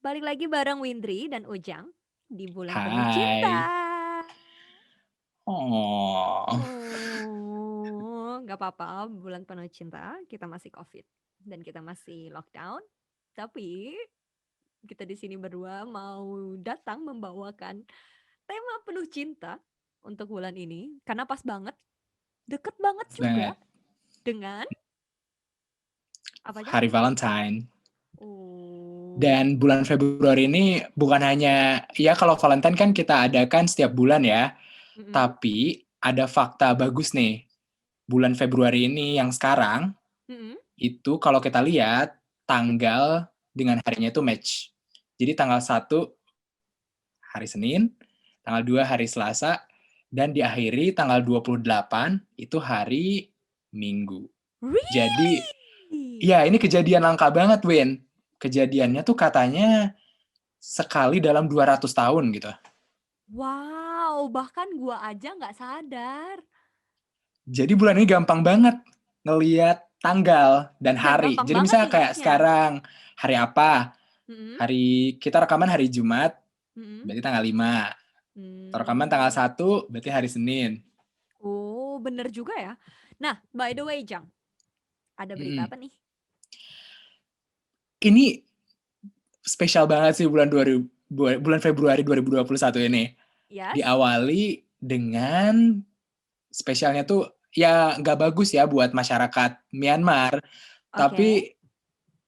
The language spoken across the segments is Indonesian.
Balik lagi bareng Windri dan Ujang di Bulan Penuh Cinta. Hai. Oh, Nggak apa-apa, bulan penuh cinta, kita masih COVID dan kita masih lockdown. Tapi kita di sini berdua mau datang membawakan tema penuh cinta untuk bulan ini karena pas banget, deket banget juga banget. dengan apa aja? Hari Valentine. Oh, Dan bulan Februari ini bukan hanya, ya kalau Valentine kan kita adakan setiap bulan ya, mm-mm, tapi ada fakta bagus nih. Bulan Februari ini yang sekarang, mm-mm. itu kalau kita lihat, tanggal dengan harinya itu match. Jadi tanggal 1 hari Senin, tanggal 2 hari Selasa, dan diakhiri tanggal 28 itu hari Minggu. Jadi, Really? ya ini kejadian langka banget, Win. Kejadiannya tuh katanya sekali dalam 200 tahun gitu. Wow, bahkan gua aja nggak sadar. Jadi bulan ini gampang banget ngeliat tanggal dan Dan hari. gampang Jadi banget misalnya kayak ingatnya. sekarang, hari apa? Mhm, Hari kita rekaman hari Jumat, mhm. berarti tanggal 5. Rekaman tanggal Mmm. 1, berarti hari Senin. Oh, bener juga ya. Nah, by the way Jang, ada berita Mm-mm. apa nih? Ini spesial banget sih bulan Februari 2021 ini. Yes? Diawali dengan spesialnya tuh ya nggak bagus ya buat masyarakat Myanmar, Oke. tapi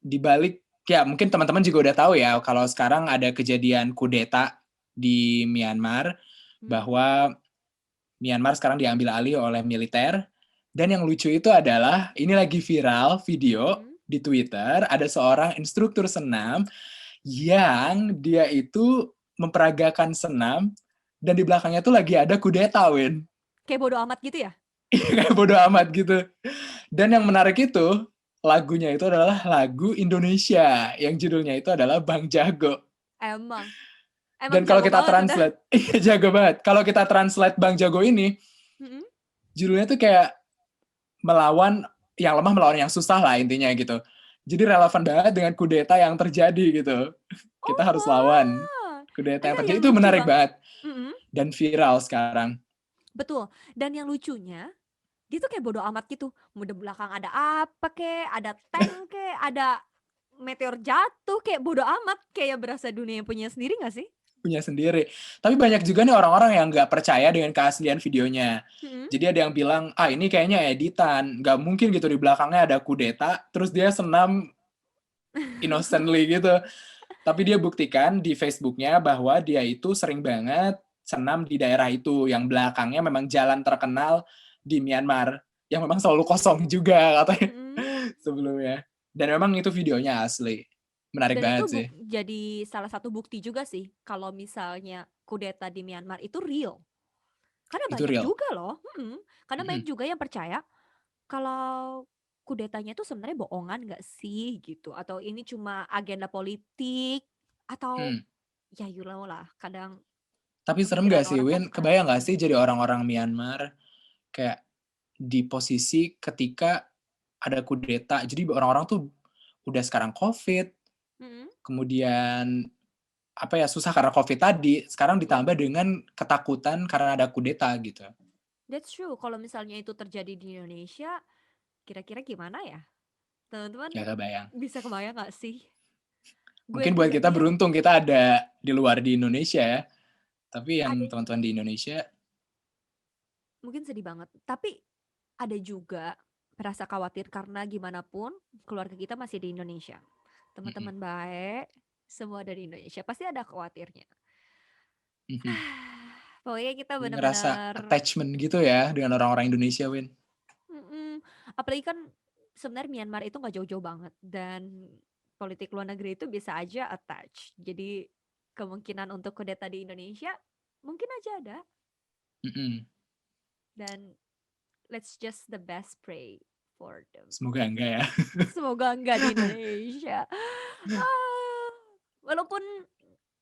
dibalik ya mungkin teman-teman juga udah tahu ya kalau sekarang ada kejadian kudeta di Myanmar, Mhm, bahwa Myanmar sekarang diambil alih oleh militer. Dan yang lucu itu adalah ini lagi viral video mhm. di Twitter, ada seorang instruktur senam yang dia itu memperagakan senam dan di belakangnya tuh lagi ada kudeta, Win. Kayak bodo amat gitu ya? Kayak bodo amat gitu. Dan yang menarik itu, lagunya itu adalah lagu Indonesia, yang judulnya itu adalah Bang Jago. Emang emang Dan kalau jago kita banget udah. translate, iya jago banget. Kalau kita translate Bang Jago ini, Mhm. judulnya tuh kayak melawan yang lemah, melawan yang susah lah intinya gitu. Jadi relevan banget dengan kudeta yang terjadi gitu. Oh, Kita harus lawan wah. kudeta yang Enggak, terjadi. yang Itu lucu menarik banget mhm, dan viral sekarang. betul. Dan yang lucunya, dia tuh kayak bodo amat gitu. Mau di belakang ada apa kek, ada tank kek, ada meteor jatuh kayak bodo amat, kayak berasa dunia yang punya sendiri nggak sih? Punya sendiri. Tapi banyak juga nih orang-orang yang nggak percaya dengan keaslian videonya. Mhm. Jadi ada yang bilang, ah ini kayaknya editan, nggak mungkin gitu di belakangnya ada kudeta, terus dia senam innocently gitu. Tapi dia buktikan di Facebooknya bahwa dia itu sering banget senam di daerah itu, yang belakangnya memang jalan terkenal di Myanmar, yang memang selalu kosong juga katanya Mhm. sebelumnya. Dan memang itu videonya asli. Menarik Dan itu banget sih. jadi salah satu bukti juga sih kalau misalnya kudeta di Myanmar itu real. Karena Itu banyak real. juga loh, karena banyak Mm-mm. juga yang percaya kalau kudetanya itu sebenarnya bohongan nggak sih gitu, atau ini cuma agenda politik, atau Hmm. ya you know lah, kadang Tapi serem pemikiran gak sih, orang kan Win? suka Kebayang gak sih aneh-aneh. jadi orang-orang Myanmar kayak di posisi ketika ada kudeta. Jadi orang-orang tuh udah sekarang COVID, Mhm, kemudian apa ya susah karena COVID tadi, sekarang mhm. ditambah dengan ketakutan karena ada kudeta gitu. That's true, kalau misalnya itu terjadi di Indonesia, kira-kira gimana ya? Teman-teman Ya kebayang. bisa kebayang nggak sih? Gue Mungkin buat pribadi kita ya beruntung kita ada di luar di Indonesia ya. Tapi ada yang teman-teman di Indonesia, mungkin sedih banget, tapi ada juga rasa khawatir karena gimana pun keluarga kita masih di Indonesia. mhm, Teman-teman baik, semua dari Indonesia, pasti ada khawatirnya. mhm. Pokoknya kita Jadi ngerasa bener-bener attachment gitu ya dengan orang-orang Indonesia, Win. mhm, apalagi kan sebenarnya Myanmar itu nggak jauh-jauh banget dan politik luar negeri itu bisa aja attach. Jadi kemungkinan untuk kudeta di Indonesia mungkin aja ada Mhm. dan let's just the best pray for them. Semoga enggak ya. Semoga enggak di Indonesia. Ah, walaupun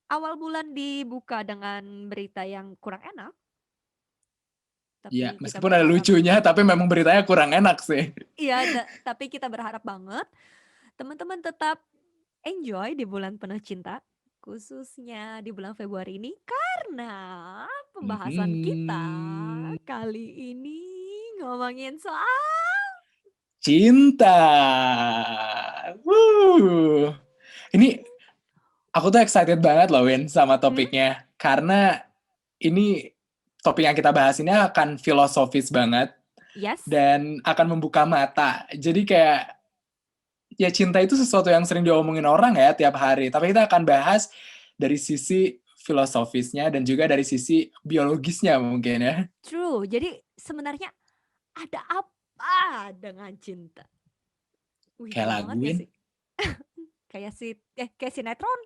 awal bulan dibuka dengan berita yang kurang enak, Ya, tapi kita meskipun ada berharap lucunya, tapi memang beritanya kurang enak sih. iya, tapi kita berharap banget teman-teman tetap enjoy di bulan penuh cinta. khususnya di bulan Februari ini karena pembahasan kita Mhm. kali ini ngomongin soal Cinta. Wuh. Ini aku tuh excited banget loh Win sama hmm, topiknya. Karena ini topik yang kita bahas ini akan filosofis banget yes, dan akan membuka mata. Jadi kayak ya cinta itu sesuatu yang sering diomongin orang ya tiap hari. Tapi kita akan bahas dari sisi filosofisnya dan juga dari sisi biologisnya mungkin ya. true. Jadi sebenarnya ada apa dengan cinta? Wih, Kayak dalam banget lagu gak Win, sih? Kayak sinetron.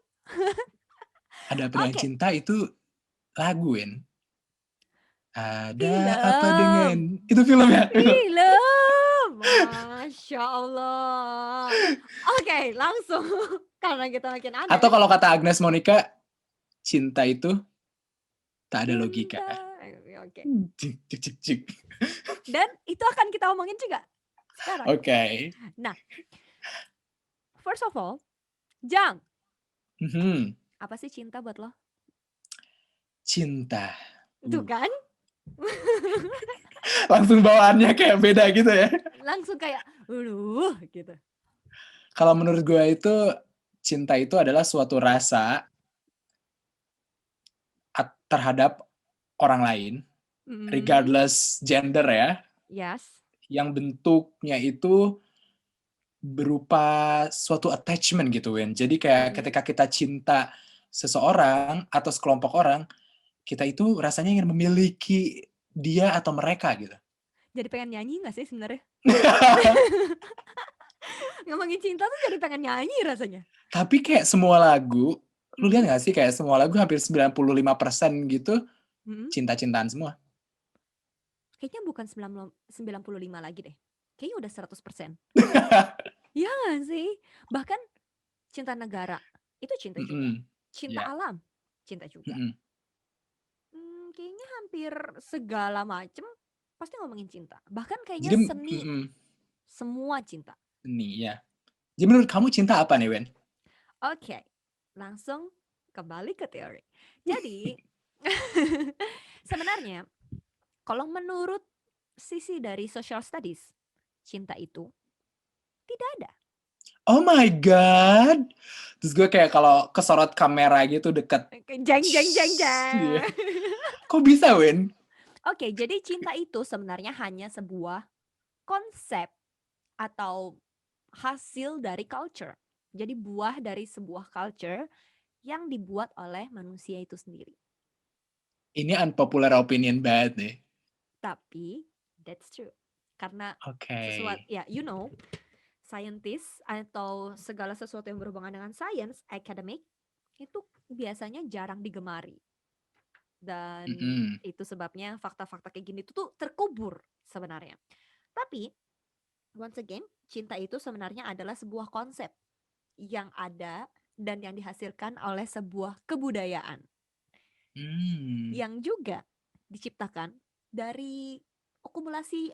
ada apa dengan Oke, cinta itu lagu Win. Ada apa dengan film. itu film ya? Film. Masya Allah. Oke, langsung. Karena kita makin Atau aneh. kalau kata Agnes Monica, cinta itu tak ada logika. Cinta. Oke. Cik, cik, cik, cik. Dan itu akan kita omongin juga sekarang. Oke. Nah, first of all, Jang, Mhm. apa sih cinta buat lo? Cinta. Tuh kan? Langsung bawaannya kayak beda gitu ya. Langsung kayak, gitu. Kalau menurut gue itu, cinta itu adalah suatu rasa terhadap orang lain, Mm, regardless gender ya, yes. yang bentuknya itu berupa suatu attachment gitu Win. Jadi kayak Mm-mm. ketika kita cinta seseorang atau sekelompok orang, kita itu rasanya ingin memiliki dia atau mereka gitu. Jadi pengen nyanyi gak sih sebenarnya? Ngomongin cinta tuh jadi pengen nyanyi rasanya. Tapi kayak semua lagu, lu Mm-mm. lihat gak sih kayak semua lagu hampir 95% gitu Mm-mm. cinta-cintaan semua. Kayaknya bukan 95 lagi deh. Kayaknya udah 100%. Iya gak sih? Bahkan cinta negara, itu cinta juga. Mm-mm. Cinta Ya. alam, cinta juga. Mm-mm. Kayaknya hampir segala macem pasti ngomongin cinta. Bahkan kayaknya Jadi seni, semua cinta. nih ya. Jadi menurut kamu cinta apa nih Wen? Oke, langsung kembali ke teori. Jadi, sebenarnya kalau menurut sisi dari social studies, cinta itu tidak ada. Oh my god. Terus gue kayak kalau kesorot kamera gitu deket. Jeng jeng jeng Iya. jeng. Kok bisa Wen? Oke, jadi cinta itu sebenarnya hanya sebuah konsep atau hasil dari culture. Jadi buah dari sebuah culture yang dibuat oleh manusia itu sendiri. Ini unpopular opinion banget nih. Tapi that's true. Karena Oke. sesuatu ya scientist atau segala sesuatu yang berhubungan dengan science, academic itu biasanya jarang digemari. Dan Mm-mm. itu sebabnya fakta-fakta kayak gini tuh terkubur sebenarnya. Tapi once again, cinta itu sebenarnya adalah sebuah konsep yang ada dan yang dihasilkan oleh sebuah kebudayaan Hmm. yang juga diciptakan dari akumulasi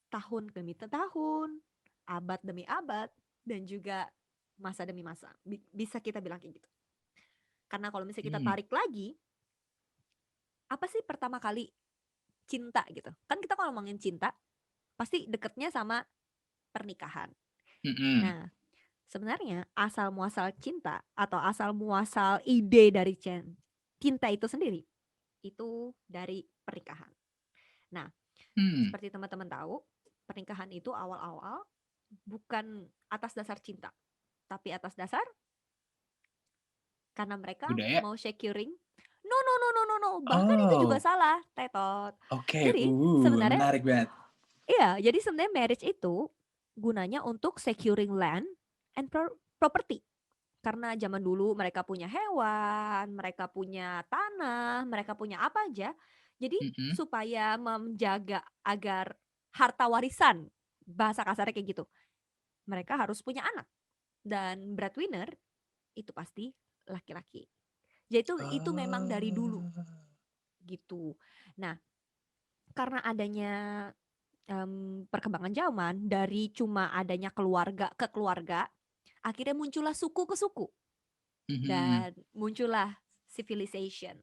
tahun demi tahun, abad demi abad, dan juga masa demi masa. Bisa kita bilang kayak gitu. Karena kalau misalnya kita Hmm. tarik lagi, apa sih pertama kali cinta gitu? Kan kita kalau ngomongin cinta, pasti deketnya sama pernikahan. Mm-mm. Nah, sebenarnya asal muasal cinta atau asal muasal ide dari cinta itu sendiri, itu dari pernikahan. Nah, Hmm. seperti teman-teman tahu, pernikahan itu awal-awal bukan atas dasar cinta, tapi atas dasar karena mereka Budaya. mau securing. No, no, no, no, no, no. Bahkan itu juga Oh. salah, tetot. Oke. Jadi sebenarnya, Menarik banget. iya, jadi sebenarnya marriage itu gunanya untuk securing land and property. Karena zaman dulu mereka punya hewan, mereka punya tanah, mereka punya apa aja. Jadi Mm-mm. supaya menjaga agar harta warisan, bahasa kasarnya kayak gitu, mereka harus punya anak. Dan breadwinner itu pasti laki-laki. Jadi itu memang dari dulu Oh. gitu. Nah, karena adanya perkembangan zaman dari cuma adanya keluarga ke keluarga, akhirnya muncullah suku ke suku. Mhm. dan muncullah civilization.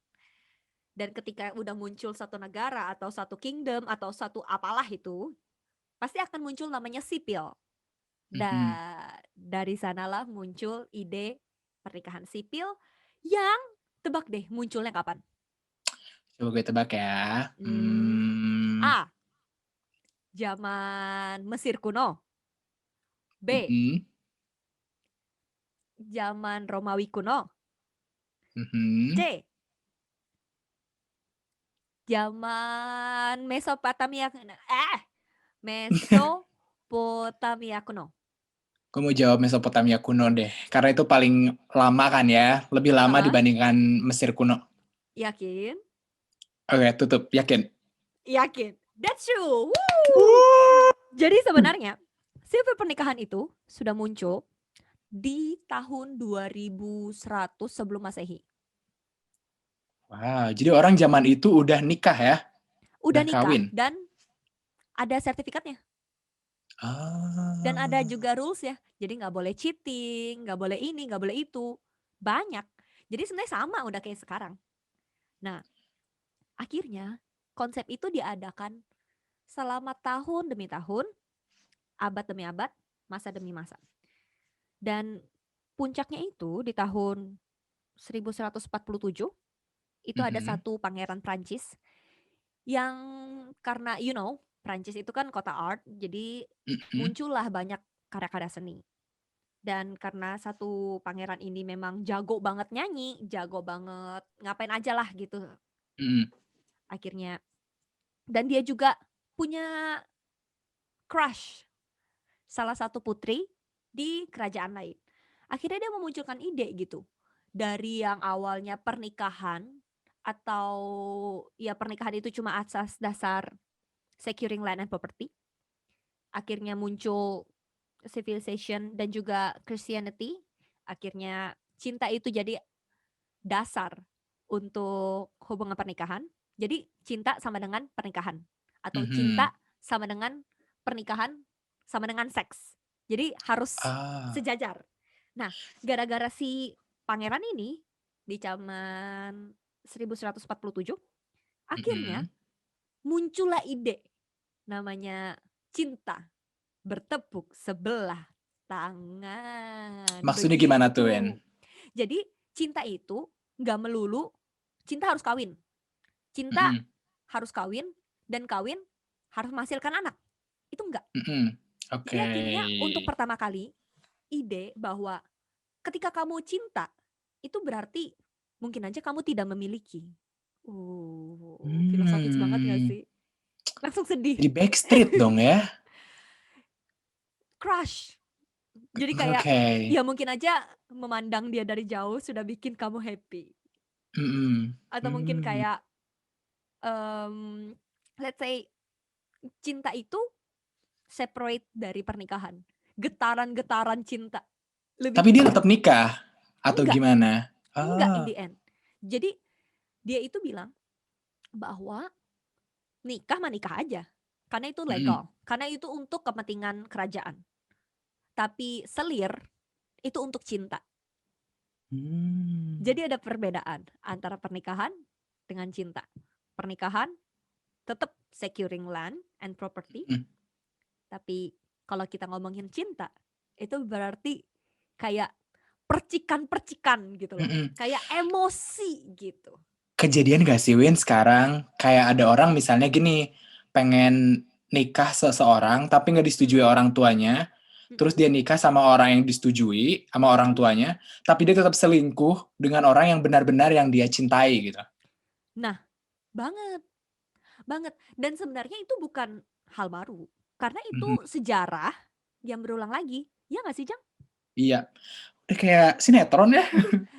Dan ketika udah muncul satu negara atau satu kingdom atau satu apalah itu, pasti akan muncul namanya sipil. Mhm. Dari sanalah muncul ide pernikahan sipil yang tebak deh munculnya kapan? Coba gue tebak ya. Hmm, Mmm, A. Zaman Mesir kuno. B. mhm, Zaman Romawi kuno. mhm. C. Zaman Mesopotamia kuno. Gue mau jawab Mesopotamia kuno deh, karena itu paling lama kan ya, lebih lama Heeh, dibandingkan Mesir kuno. yakin? Oke, tutup, yakin? Yakin. That's true. Woo! Wuh. Jadi sebenarnya sipil pernikahan itu sudah muncul di tahun 2100 sebelum Masehi. Wow, jadi orang zaman itu udah nikah ya? Udah Udah nikah kawin? dan ada sertifikatnya dan ada Ah. juga rules ya. Jadi nggak boleh cheating, nggak boleh ini, nggak boleh itu. Banyak. Jadi sebenarnya sama udah kayak sekarang. Nah, akhirnya konsep itu diadakan selama tahun demi tahun, abad demi abad, masa demi masa. Dan puncaknya itu di tahun 1147 itu ada Mhm, satu pangeran Prancis yang karena Prancis itu kan kota art, jadi mhm, muncullah banyak karya-karya seni. Dan karena satu pangeran ini memang jago banget nyanyi, jago banget ngapain aja lah gitu mhm. akhirnya. Dan dia juga punya crush salah satu putri di kerajaan lain. Akhirnya dia memunculkan ide gitu. Dari yang awalnya pernikahan atau ya pernikahan itu cuma asas dasar securing land and property. Akhirnya muncul civilization dan juga Christianity. Akhirnya cinta itu jadi dasar untuk hubungan pernikahan. Jadi cinta sama dengan pernikahan atau Mhm. cinta sama dengan pernikahan sama dengan seks. Jadi harus Ah. sejajar. Nah, gara-gara si pangeran ini di zaman 1147 akhirnya Mhm. muncullah ide namanya cinta bertepuk sebelah tangan. Maksudnya gimana tuh, Wen? Begitu. Jadi cinta itu nggak melulu cinta harus kawin. Cinta Mhm, harus kawin dan kawin harus menghasilkan anak. Itu enggak. mhm. Jadi Oke. akhirnya untuk pertama kali ide bahwa ketika kamu cinta itu berarti mungkin aja kamu tidak memiliki. Filosofis banget gak Mmm. sih? Langsung sedih. Jadi Backstreet dong ya? Crush. Jadi kayak Oke. ya mungkin aja memandang dia dari jauh sudah bikin kamu happy. Mhm. Atau mungkin Mmm. kayak um, let's say cinta itu separate dari pernikahan. Getaran-getaran cinta. Lebih Tapi ke dia situ. tetap nikah? Atau Enggak, gimana? enggak in Ah. the end. Jadi dia itu bilang bahwa nikah mah nikah aja. Karena itu Mhm. legal. Karena itu untuk kepentingan kerajaan. Tapi selir itu untuk cinta. Mmm. Jadi ada perbedaan antara pernikahan dengan cinta. Pernikahan tetap securing land and property. Mhm, Tapi kalau kita ngomongin cinta, itu berarti kayak percikan-percikan gitu loh. mhm. Kayak emosi gitu. Kejadian gak sih, Win, sekarang kayak ada orang misalnya gini, pengen nikah seseorang tapi nggak disetujui Mm-mm, orang tuanya, terus mm-mm, dia nikah sama orang yang disetujui sama orang mm-mm. tuanya, tapi dia tetap selingkuh dengan orang yang benar-benar yang dia cintai gitu. Nah, banget, banget. Dan sebenarnya itu bukan hal baru. Karena Mhm. itu sejarah yang berulang lagi. Ya nggak sih, Jang? Iya, udah kayak sinetron ya.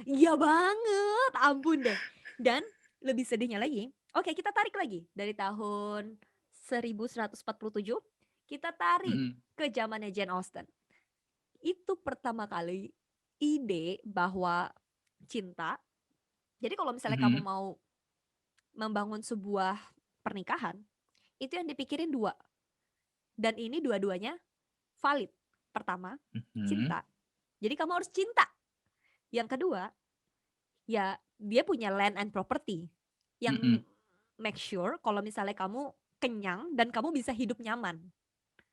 Iya banget, ampun deh. Dan lebih sedihnya lagi, oke kita tarik lagi dari tahun 1147, kita tarik Mhm, ke zamannya Jane Austen. Itu pertama kali ide bahwa cinta, jadi kalau misalnya kamu mhm, mau membangun sebuah pernikahan, itu yang dipikirin dua. Dan ini dua-duanya valid. Pertama, mhm, cinta. Jadi kamu harus cinta. Yang kedua, ya dia punya land and property yang Mm-mm. make sure kalau misalnya kamu kenyang dan kamu bisa hidup nyaman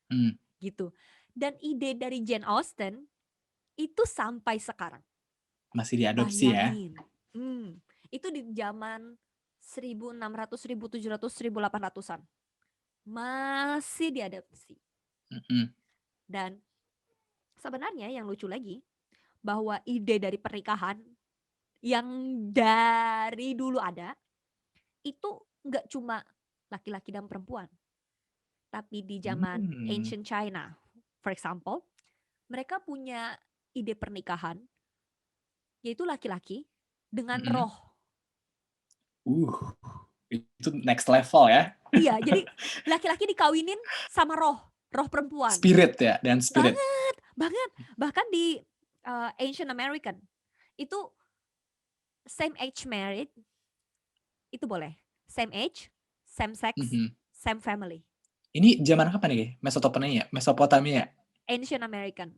Mm. gitu. Dan ide dari Jane Austen itu sampai sekarang. Masih diadopsi ya. Bayangin. Itu di zaman 1600, 1700, 1800-an. Masih diadopsi. Mm-mm. Dan sebenarnya yang lucu lagi, bahwa ide dari pernikahan yang dari dulu ada, itu nggak cuma laki-laki dan perempuan. Tapi di zaman Hmm. ancient China, for example, mereka punya ide pernikahan, yaitu laki-laki dengan Mm-mm. roh. Uh, itu next level ya. Iya, jadi laki-laki dikawinin sama roh, roh perempuan. Spirit ya, dan spirit. Banget, banget. Bahkan di Ancient American, itu same age married, itu boleh. Same age, same sex, Mhm. same family. Ini zaman kapan nih? Mesopotamia? Mesopotamia? Ancient American.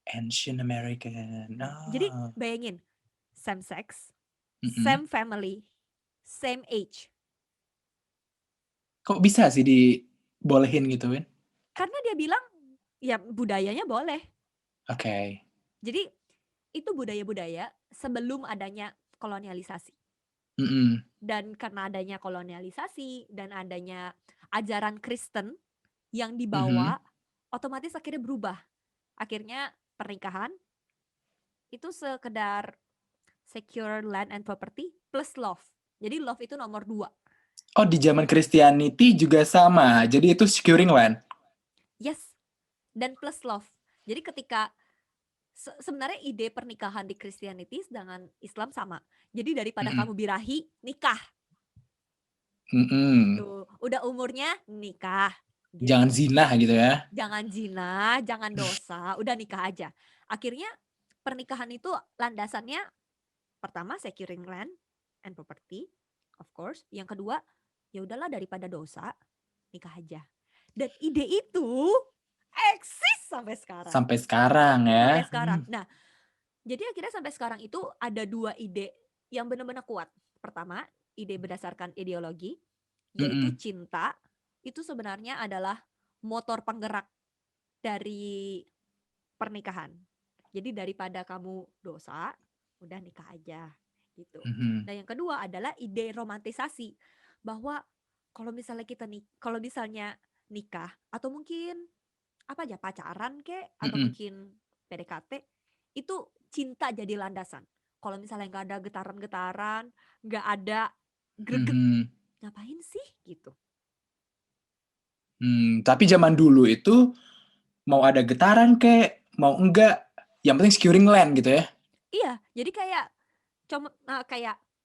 Ancient American. Jadi Ah. bayangin, same sex, Mm-mm. same family, same age. Kok bisa sih dibolehin gitu, Win? Karena dia bilang, ya budayanya boleh. Oke. Jadi itu budaya-budaya sebelum adanya kolonialisasi. Mm-mm. Dan karena adanya kolonialisasi dan adanya ajaran Kristen yang Mhm. dibawa, otomatis akhirnya berubah. Akhirnya pernikahan itu sekedar secure land and property plus love. Jadi love itu nomor 2. Oh, di zaman Christianity juga sama. Jadi itu securing land. Yes, dan plus love. Jadi ketika sebenarnya ide pernikahan di Christianity dengan Islam sama. Jadi daripada Mm-mm. kamu birahi, nikah. Mm-mm. Tuh, udah umurnya nikah Jangan gitu. zina gitu ya. Jangan zina, jangan dosa, udah nikah aja. Akhirnya pernikahan itu landasannya pertama securing land and property, of course. Yang kedua, ya udahlah daripada dosa, nikah aja. Dan ide itu eksis sampai sekarang. Sampai sekarang Sampai ya. sekarang. Nah, jadi akhirnya sampai sekarang itu ada 2 ide yang benar-benar kuat. Pertama, ide berdasarkan ideologi, yaitu Mm-mm. cinta. Itu sebenarnya adalah motor penggerak dari pernikahan. Jadi daripada kamu dosa, udah nikah aja gitu. Mhm. Dan yang kedua adalah ide romantisasi, bahwa kalau misalnya kalau misalnya nikah atau mungkin apa aja pacaran kek atau Mm-mm. mungkin PDKT, itu cinta jadi landasan. Kalau misalnya nggak ada getaran-getaran, nggak ada greget, Mhm. ngapain sih gitu. Tapi zaman dulu itu mau ada getaran kek, mau enggak, yang penting securing land gitu ya. Iya, jadi kayak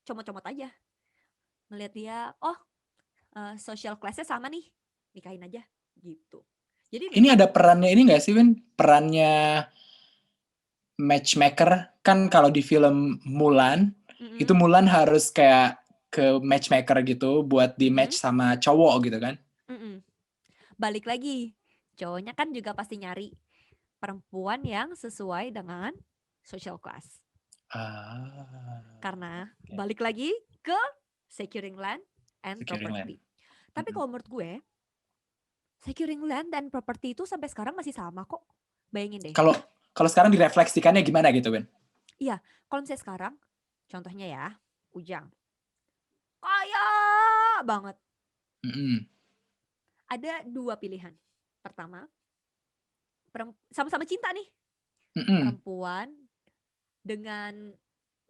comot-comot aja. Ngelihat dia, oh social class-nya sama nih, nikahin aja gitu. Jadi Ini memang ada perannya ini nggak sih, Win? Perannya matchmaker. Kan kalau di film Mulan, itu mm-mm, Mulan harus kayak ke matchmaker gitu buat di mm-mm, match sama cowok gitu kan. mm-mm. Balik lagi, cowoknya kan juga pasti nyari perempuan yang sesuai dengan social class. Ah, Karena oke. balik lagi ke securing land and Securing land. property. Tapi Mm-mm. kalau menurut gue, securing land dan property itu sampai sekarang masih sama kok. Bayangin deh. Kalau kalau sekarang direfleksikannya gimana gitu, Win? Iya, kalau misalnya sekarang, contohnya ya, Ujang. Kaya banget. Mm-mm. Ada 2 pilihan. Pertama, sama-sama cinta nih. Mm-mm. Perempuan dengan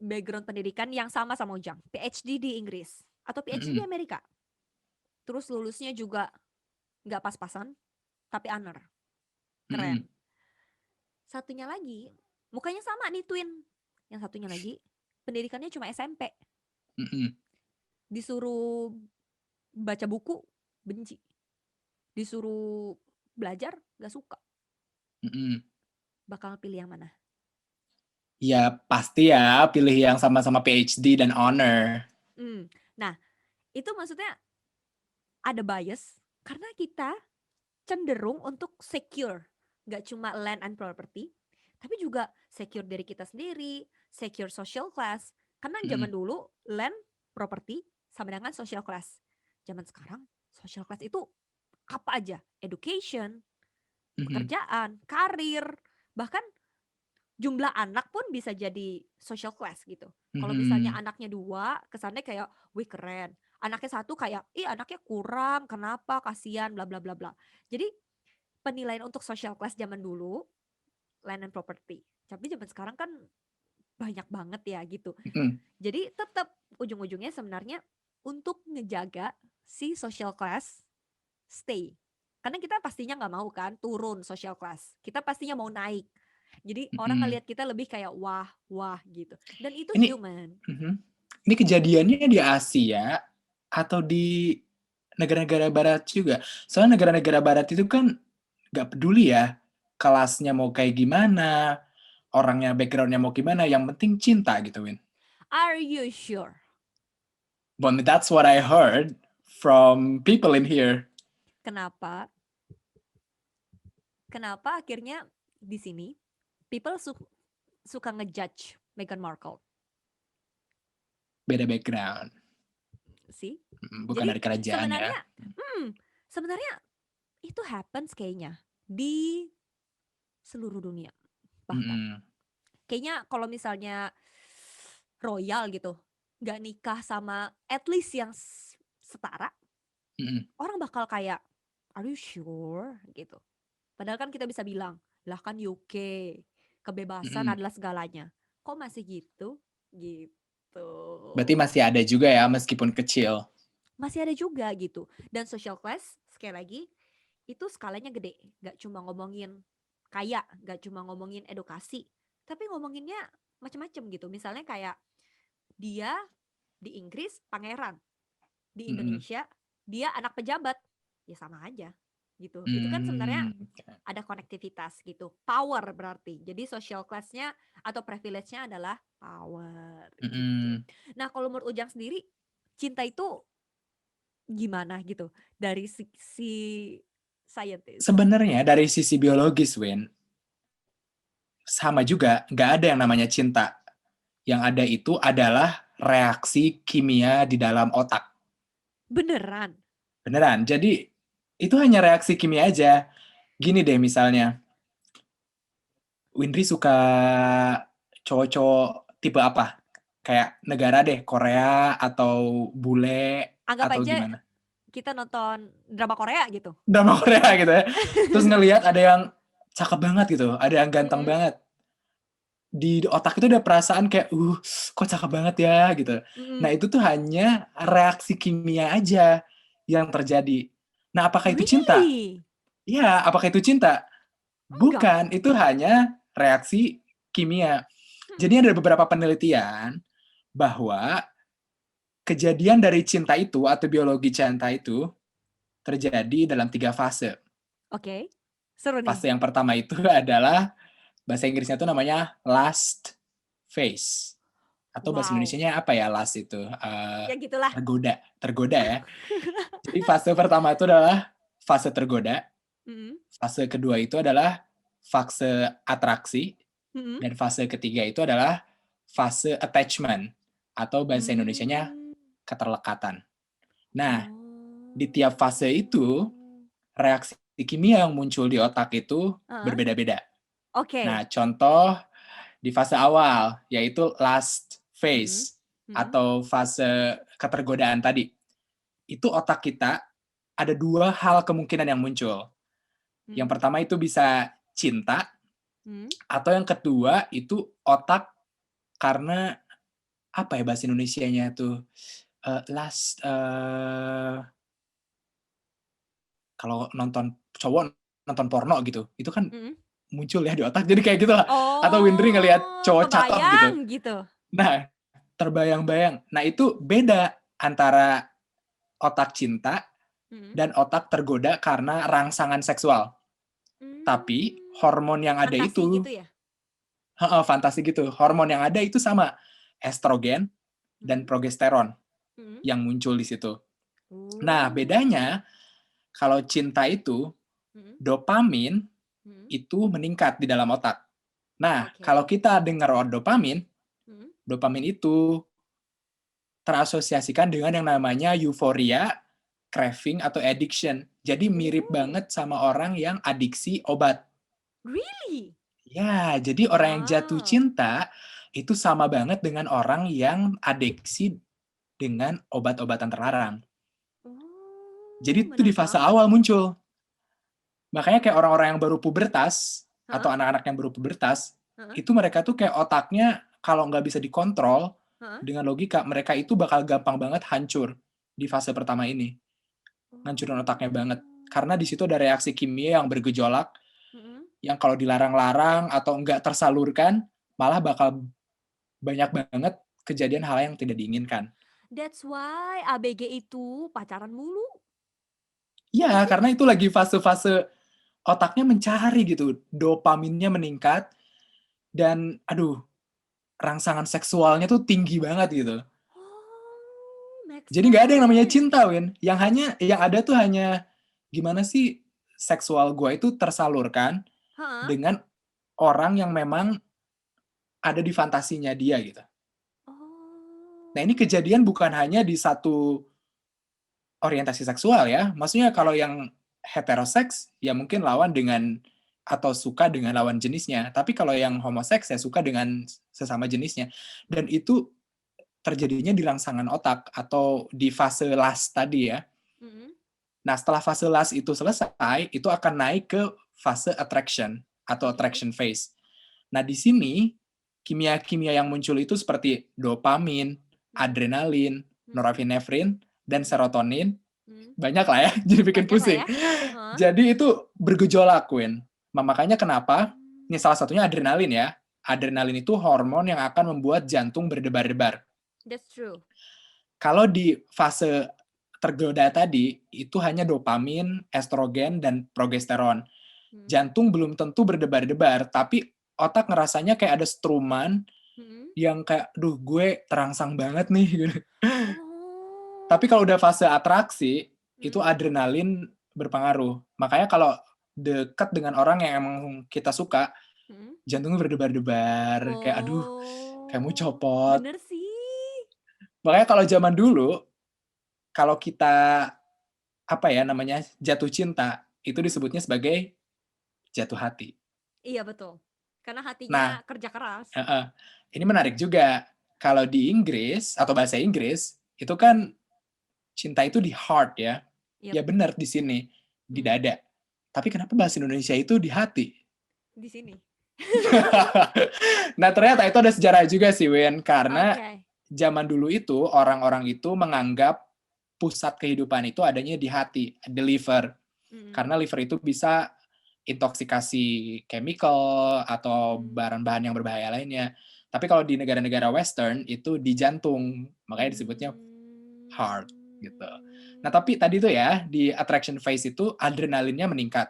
background pendidikan yang sama Ujang. PhD di Inggris. Atau PhD di Mm-mm. Amerika. Terus lulusnya juga nggak pas-pasan, tapi honor. Mm-mm. Keren. Satunya lagi, mukanya sama nih twin. Yang satunya lagi, pendidikannya cuma SMP. Mm-mm. Disuruh baca buku, benci. Disuruh belajar, gak suka. Mm-mm. Bakal pilih yang mana? Ya pasti ya pilih yang sama-sama PhD dan honor. Nah, itu maksudnya ada bias karena kita cenderung untuk secure. Gak cuma land and property, tapi juga secure diri kita sendiri, secure social class. Karena zaman Mm-mm. dulu land, property sama dengan social class. Zaman sekarang social class itu apa aja? Education, Mhm. pekerjaan, karir, bahkan jumlah anak pun bisa jadi social class gitu. Kalau misalnya Mhm. anaknya 2, kesannya kayak, wih keren. Anaknya 1 kayak, ih anaknya kurang, kenapa, kasihan, bla bla bla bla. Jadi penilaian untuk social class zaman dulu, land and property. Tapi zaman sekarang kan banyak banget ya gitu. Mhm. Jadi tetap ujung-ujungnya sebenarnya untuk ngejaga si social class stay. Karena kita pastinya nggak mau kan turun social class. Kita pastinya mau naik. Jadi orang Mhm. ngelihat kita lebih kayak wah, wah gitu. Dan itu Ini human. mhm. Ini kejadiannya di Asia atau di negara-negara barat juga? Soalnya negara-negara barat itu kan nggak peduli ya kelasnya mau kayak gimana, orangnya background-nya mau gimana, yang penting cinta gitu, Win. Are you sure? But that's what I heard from people in here. Kenapa? Kenapa akhirnya di sini people suka ngejudge Meghan Markle Beda background. sih? Bukan Jadi dari kerajaan ya. sebenarnya, sebenarnya itu happens kayaknya di seluruh dunia bahkan. Mhm. Kayaknya kalau misalnya royal gitu, nggak nikah sama at least yang setara, Mhm. orang bakal kayak, are you sure? Gitu. Padahal kan kita bisa bilang, lah kan UK, kebebasan Mhm. adalah segalanya. Kok masih gitu? Gitu. Berarti masih ada juga ya meskipun kecil. Masih ada juga gitu. Dan social class, sekali lagi, itu skalanya gede. Gak cuma ngomongin kaya, gak cuma ngomongin edukasi, tapi ngomonginnya macam-macam gitu. Misalnya kayak dia di Inggris pangeran, di Mhm. Indonesia dia anak pejabat, ya sama aja gitu. Itu kan sebenarnya Mmm. ada konektivitas gitu, power berarti. Jadi social class-nya atau privilege-nya adalah power gitu. Mhm. Nah kalau menurut Ujang sendiri, cinta itu gimana gitu dari si scientist? Sebenarnya dari sisi biologis, Win, sama juga, nggak ada yang namanya cinta. Yang ada itu adalah reaksi kimia di dalam otak. Beneran? Beneran. Jadi itu hanya reaksi kimia aja. Gini deh misalnya, Windri suka cowok-cowok tipe apa? Kayak negara deh, Korea atau bule Anggap atau aja gimana? kita nonton drama Korea gitu. Drama Korea gitu ya. Terus ngelihat ada yang cakep banget gitu, ada yang ganteng Mm-mm, banget. Di otak itu ada perasaan kayak, kok cakep banget ya gitu. Nah mm-mm. itu tuh hanya reaksi kimia aja yang terjadi. Nah apakah itu cinta? Really? Iya, apakah itu cinta? Enggak. Bukan, itu hanya reaksi kimia. Mm-mm, Jadi ada beberapa penelitian bahwa kejadian dari cinta itu atau biologi cinta itu terjadi dalam 3 fase. oke. Seru nih. Fase yang pertama itu adalah bahasa Inggrisnya itu namanya lust phase. Atau bahasa Wow. Indonesianya apa ya lust itu? Ya gitulah. Tergoda, tergoda ya. Jadi fase pertama itu adalah fase tergoda, Mm-mm, fase kedua itu adalah fase atraksi, mm-mm. dan fase ketiga itu adalah fase attachment atau bahasa Indonesianya Hmm. keterlekatan. Nah, di tiap fase itu Oh. reaksi kimia yang muncul di otak itu Heeh, berbeda-beda. oke. Nah, contoh di fase awal yaitu lust Mm-mm, phase mm-mm, atau fase ketergodaan tadi. Itu otak kita ada 2 hal kemungkinan yang muncul. Yang mm-mm, pertama itu bisa cinta, mm-mm. atau yang kedua itu otak karena apa ya bahasa Indonesianya tuh? Lust, kalau nonton cowok nonton porno gitu, itu kan Mm-mm. muncul ya di otak, jadi kayak gitu lah. Atau Windri ngelihat Oh, cowok cakep gitu. kebayang gitu. Nah, terbayang-bayang. Nah, itu beda antara otak cinta Mm-mm. dan otak tergoda karena rangsangan seksual. Tapi Hmm, hormon yang ada fantasi itu, gitu ya? fantasi gitu. Hormon yang ada itu sama, estrogen dan Mm-mm, progesteron mm-mm. yang muncul di situ. Nah, Oh. bedanya kalau cinta itu Mm-mm, dopamin mm-mm. itu meningkat di dalam otak. Nah, kalau Oke. kita dengar dopamin, Mhm. dopamin itu terasosiasikan dengan yang namanya euforia, craving, atau addiction. Jadi mirip Oh, banget sama orang yang adiksi obat. really? Ya, jadi orang yang jatuh Wow. cinta itu sama banget dengan orang yang adiksi dengan obat-obatan terlarang. Jadi Oh, itu di menarik fase banget. awal muncul. Makanya kayak orang-orang yang baru pubertas atau Heeh, anak-anak yang baru pubertas, heeh, itu mereka tuh kayak otaknya kalau nggak bisa dikontrol heeh. dengan logika, mereka itu bakal gampang banget hancur di fase pertama ini. Ngancurin otaknya banget. Karena di Oh. situ ada reaksi kimia yang bergejolak, Mhm. yang kalau dilarang-larang atau nggak tersalurkan, malah bakal banyak banget kejadian hal yang tidak diinginkan. That's why ABG itu pacaran mulu, Iya, is it? karena itu lagi fase-fase otaknya mencari gitu, dopaminnya meningkat, dan aduh, rangsangan seksualnya tuh tinggi banget gitu. Oh, make Jadi nggak ada yang namanya sense. cinta, Win. Yang ada tuh hanya gimana sih seksual gue itu tersalurkan Heeh. dengan orang yang memang ada di fantasinya dia gitu. Nah, ini Oh. kejadian bukan hanya di satu orientasi seksual ya. Maksudnya kalau Yes. yang heteroseks ya mungkin lawan dengan atau suka dengan lawan jenisnya. Tapi kalau yang homoseks ya suka dengan sesama jenisnya. Dan itu terjadinya di rangsangan otak atau di fase last tadi ya. Mhm. Nah, setelah fase last itu selesai, itu akan naik ke fase attraction atau Oke. attraction phase. Nah, di sini kimia-kimia yang muncul itu seperti dopamin, Mhm, adrenalin, mhm, norepinefrin, dan mhm, serotonin. mhm. Banyak lah ya, jadi bikin Banyak lah pusing. ya. Heeh. Jadi itu bergejolak, Queen. Makanya kenapa? Ini Mmm, salah satunya adrenalin ya. Adrenalin itu hormon yang akan membuat jantung berdebar-debar. that's true. Kalau di fase tergoda tadi, itu hanya dopamin, estrogen, dan progesteron. Mhm, Jantung belum tentu berdebar-debar, tapi otak ngerasanya kayak ada struman mhm. yang kayak, duh gue terangsang banget nih. Gitu. Tapi Oh. kalau udah fase atraksi, itu Mhm, adrenalin berpengaruh. Makanya kalau dekat dengan orang yang emang kita suka, mhm. jantungnya berdebar-debar, kayak aduh, kayak mau Oh, copot. bener sih. Makanya kalau zaman dulu, kalau kita apa ya namanya jatuh cinta, itu Mhm. disebutnya sebagai jatuh hati. Iya betul, karena hatinya Nah, kerja keras. heeh, ini menarik juga. Kalau di Inggris atau bahasa Inggris, itu kan cinta itu di heart ya. Yap, Ya benar di sini, di mhm, dada. Tapi kenapa bahasa Indonesia itu di hati? di sini. Nah, ternyata itu ada sejarah juga sih, Win. Karena Oke. zaman dulu itu orang-orang itu menganggap pusat kehidupan itu adanya di hati, the liver. Mhm, Karena liver itu bisa intoksikasi chemical atau mmm, bahan-bahan yang berbahaya lainnya. Tapi kalau di negara-negara western itu di jantung, makanya disebutnya heart gitu. Nah, tapi tadi tuh ya di attraction phase itu adrenalinnya meningkat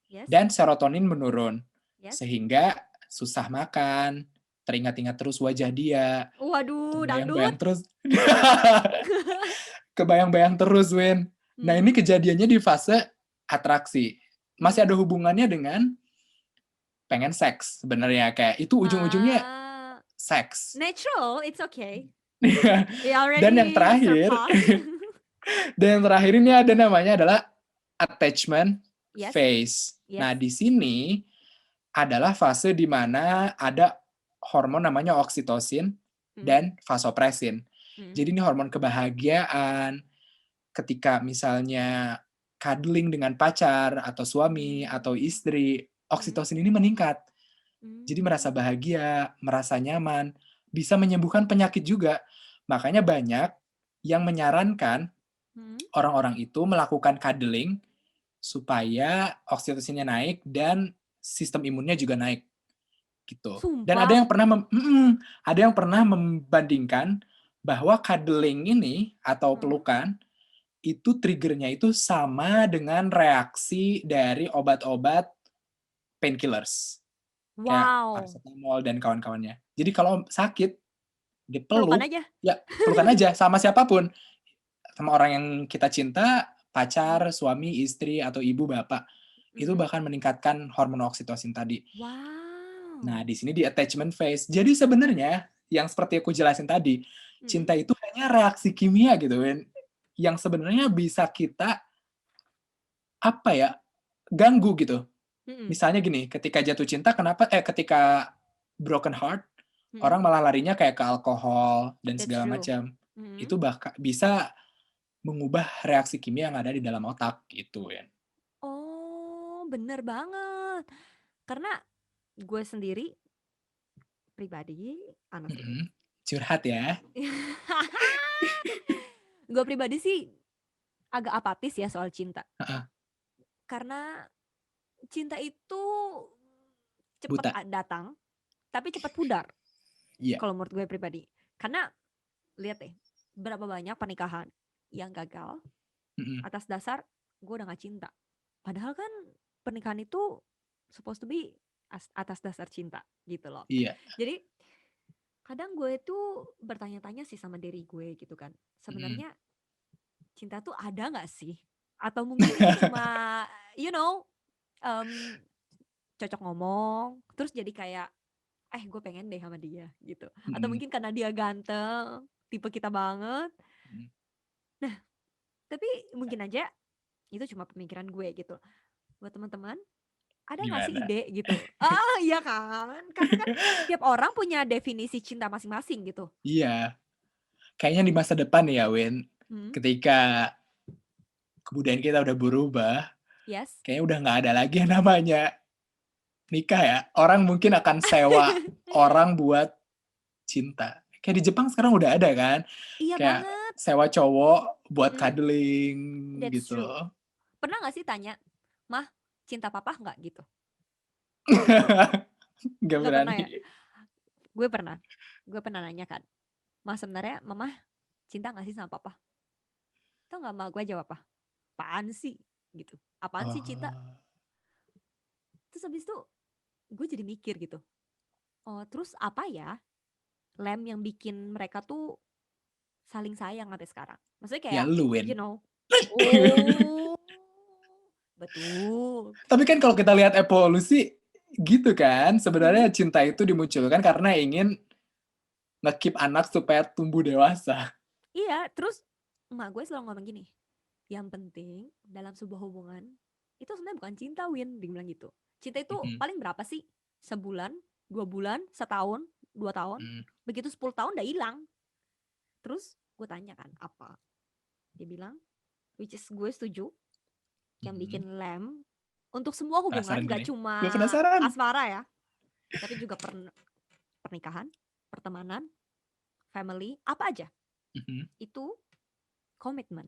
yes, dan serotonin menurun yes. sehingga susah makan, teringat-ingat terus wajah dia, Waduh, terbayang-bayang dangdut. terus kebayang-bayang terus, Win. Nah, ini Mhm, kejadiannya di fase atraksi. Masih mhm. ada hubungannya dengan pengen seks sebenarnya, kayak itu ujung-ujungnya Ah, seks. natural, it's okay. Iya. We Dan yang already terakhir surpass. dan yang terakhir ini ada namanya adalah attachment Yes, phase. yes. Nah, di sini adalah fase di mana ada hormon namanya oksitosin Mhm, dan vasopresin. mhm, Jadi ini hormon kebahagiaan, ketika misalnya cuddling dengan pacar atau suami atau mmm, istri, mhm, oksitosin ini meningkat. Jadi merasa mmm, bahagia, merasa nyaman, bisa menyembuhkan penyakit juga. Makanya banyak yang menyarankan mhm. orang-orang itu melakukan cuddling supaya oksitosinnya naik dan sistem imunnya juga naik gitu. Dan ada Sumpah? yang pernah ada yang pernah membandingkan bahwa cuddling ini atau Heeh. pelukan itu triggernya itu sama dengan reaksi dari obat-obat painkillers, kayak Wow, paracetamol dan kawan-kawannya. Jadi kalau sakit, pelukan dipeluk, aja? ya pelukan aja sama siapapun, sama orang yang kita cinta, Mhm, pacar, suami, istri, atau ibu, bapak. Itu mhm. bahkan meningkatkan hormon oksitosin tadi. Wow. Nah, Oh. di sini di attachment phase. Jadi sebenarnya yang seperti aku jelasin tadi, Mhm. cinta itu hanya reaksi kimia gitu kan, yang sebenarnya bisa kita apa ya, ganggu gitu. Mhm. Misalnya gini, ketika jatuh cinta ketika broken heart, Mhm. orang malah larinya kayak ke alkohol dan That's segala true. macam. Mhm. Itu bisa mengubah reaksi kimia yang ada di dalam otak gitu ya. Oh, bener banget. Karena gue sendiri pribadi, honestly. Mhm. Curhat ya. Gue pribadi sih agak apatis ya soal cinta. Heeh, Karena cinta itu cepet buta. datang, tapi cepet pudar. Iya, Kalau menurut gue pribadi. Karena lihat deh, berapa banyak pernikahan yang gagal mhm, atas dasar gue udah gak cinta. Padahal kan pernikahan itu supposed to be atas dasar cinta gitu loh. iya, Jadi kadang gue tuh bertanya-tanya sih sama diri gue gitu kan. mhm. Sebenarnya cinta tuh ada nggak sih? Atau mungkin ini cuma you know em, cocok ngomong, terus jadi kayak gue pengen deh sama dia gitu. Atau Mhm, mungkin karena dia ganteng, tipe kita banget. mhm. Nah, tapi mungkin aja itu cuma pemikiran gue gitu. Buat teman-teman, ada nggak sih Gimana? ide gitu? Ah, iya kan? Karena kan tiap orang punya definisi cinta masing-masing gitu. Iya, kayaknya di masa depan ya, Win, Hmm, ketika kebudayaan kita udah berubah, yes. kayaknya udah nggak ada lagi yang namanya nikah ya. Orang mungkin akan sewa orang buat cinta. Kayak di Jepang sekarang udah ada kan, Iya kayak banget. sewa cowok buat Mm-mm, cuddling that's gitu. true. Pernah nggak sih tanya, mah cinta papa nggak gitu? Nggak Nggak pernah berani. ya? Gue pernah. Gue pernah nanya kan, mah sebenarnya mama cinta nggak sih sama papa? Tau nggak mah gue jawab apa? Apaan sih? Gitu. Apaan sih cinta? Oh, Terus habis itu gue jadi mikir gitu. Oh, terus apa ya lem yang bikin mereka tuh saling sayang sampai sekarang? Maksudnya ya kayak, lu, you Win. know, oh, betul. Tapi kan kalau kita lihat evolusi, gitu kan, Mhm. sebenarnya cinta itu dimunculkan karena ingin nge-keep anak supaya tumbuh dewasa. Iya, terus emak gue selalu ngomong gini, yang penting dalam sebuah hubungan itu sebenarnya bukan cinta, Win, dia bilang gitu. Cinta itu Mhm, paling berapa sih? Sebulan, 2 bulan, setahun, 2 tahun, mhm, begitu 10 tahun udah hilang. Terus gue tanya kan apa? Dia bilang, which is gue setuju, yang mhm. bikin lem untuk semua hubungan Penasaran gue gak nih. cuma Gue penasaran. asmara ya, tapi juga pernikahan, pertemanan, family, apa aja. Mhm. Itu komitmen.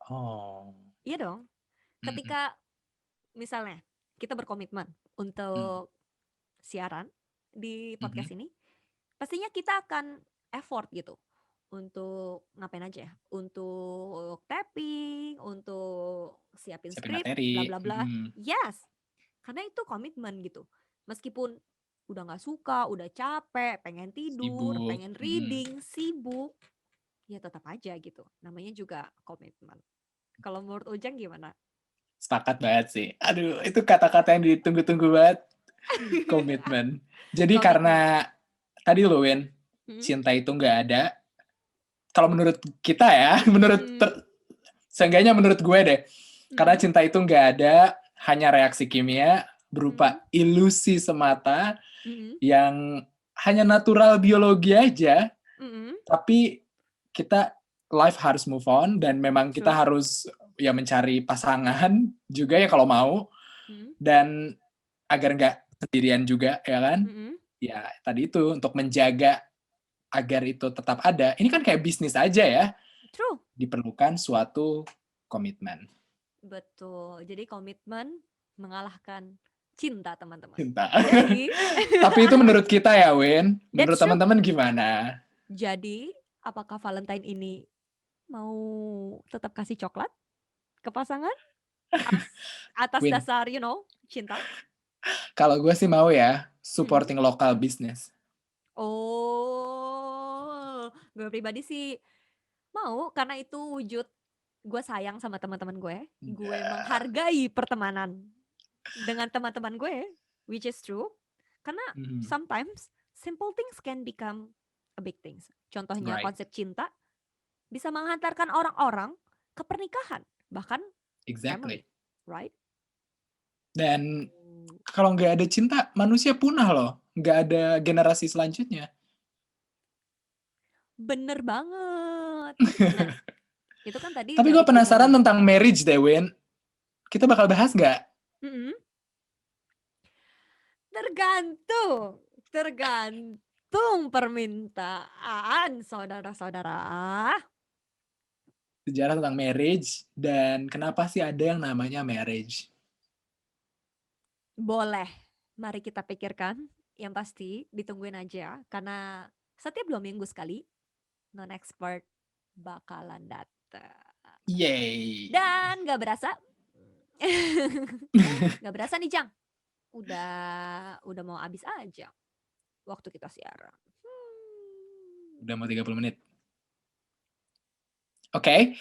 Oh. Iya dong. Mhm, Ketika misalnya kita berkomitmen mhm, untuk siaran di mhm. podcast ini, pastinya kita akan effort gitu untuk ngapain aja ya, untuk tapping, untuk siapin Siapin skrip, bla materi. bla bla. Mhm. Yes, karena itu komitmen gitu. Meskipun udah nggak suka, udah capek, pengen tidur, Sibuk. pengen Mhm. reading, sibuk, ya tetap aja gitu. Namanya juga komitmen. Kalau menurut Ujang gimana? Sepakat banget sih. Aduh, itu kata-kata yang ditunggu-tunggu banget. Komitmen. Jadi Komitmen. karena tadi loh, Win, Hmm? cinta itu nggak ada. Kalau menurut kita ya, Hmm? seenggaknya menurut gue deh, karena Hmm? cinta itu nggak ada, hanya reaksi kimia Hmm? berupa ilusi semata Hmm? yang hanya natural biologi aja, Hmm? tapi kita life harus move on dan memang kita True. harus ya mencari pasangan juga ya kalau mau Hmm? dan agar nggak sendirian juga ya kan Hmm? ya tadi itu untuk menjaga agar itu tetap ada ini kan kayak bisnis aja ya True. diperlukan suatu komitmen Betul. Jadi komitmen mengalahkan cinta, teman-teman. cinta Jadi, tapi itu menurut kita ya Win menurut that's true. teman-teman gimana Jadi, apakah Valentine ini mau tetap kasih coklat ke pasangan atas Win dasar, cinta? kalau gue sih mau ya Mm-mm. supporting local business Oh, gue pribadi sih mau karena itu wujud gue sayang sama teman-teman gue ya menghargai pertemanan dengan teman-teman gue, which is true. Karena Mhm. sometimes simple things can become a big things. Contohnya Right. konsep cinta bisa menghantarkan orang-orang ke pernikahan, bahkan family, Exactly. right? Dan kalau nggak ada cinta, manusia punah loh. Nggak ada generasi selanjutnya. Bener banget. Nah, itu kan tadi Tapi gue dari penasaran hubungan. tentang marriage deh, Win. Kita bakal bahas nggak? Mm-mm. Tergantung permintaan saudara-saudara. Sejarah tentang marriage, dan kenapa sih ada yang namanya marriage? Boleh, mari kita pikirkan. Yang pasti ditungguin aja, karena setiap 2 minggu sekali non-expert bakalan datang. Yay! Dan gak berasa, gak berasa nih Jang, udah mau habis aja waktu kita siaran. Udah mau 30 menit. Oke,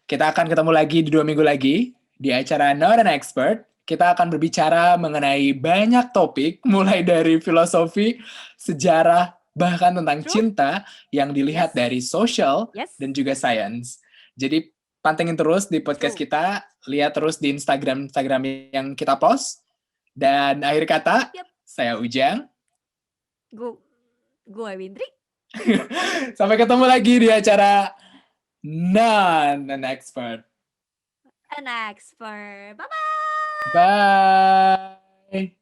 kita akan ketemu lagi di 2 minggu lagi di acara Not an Expert. Kita akan berbicara mengenai banyak topik, mulai dari filosofi, sejarah, bahkan tentang True? cinta yang dilihat Yes. dari social Yes. dan juga science. Jadi pantengin terus di podcast True. kita, lihat terus di Instagram yang kita post. Dan akhir kata, Yep. saya Ujang. Gue Windri. Sampai ketemu lagi di acara Non an Expert. An expert. Bye-bye. Bye.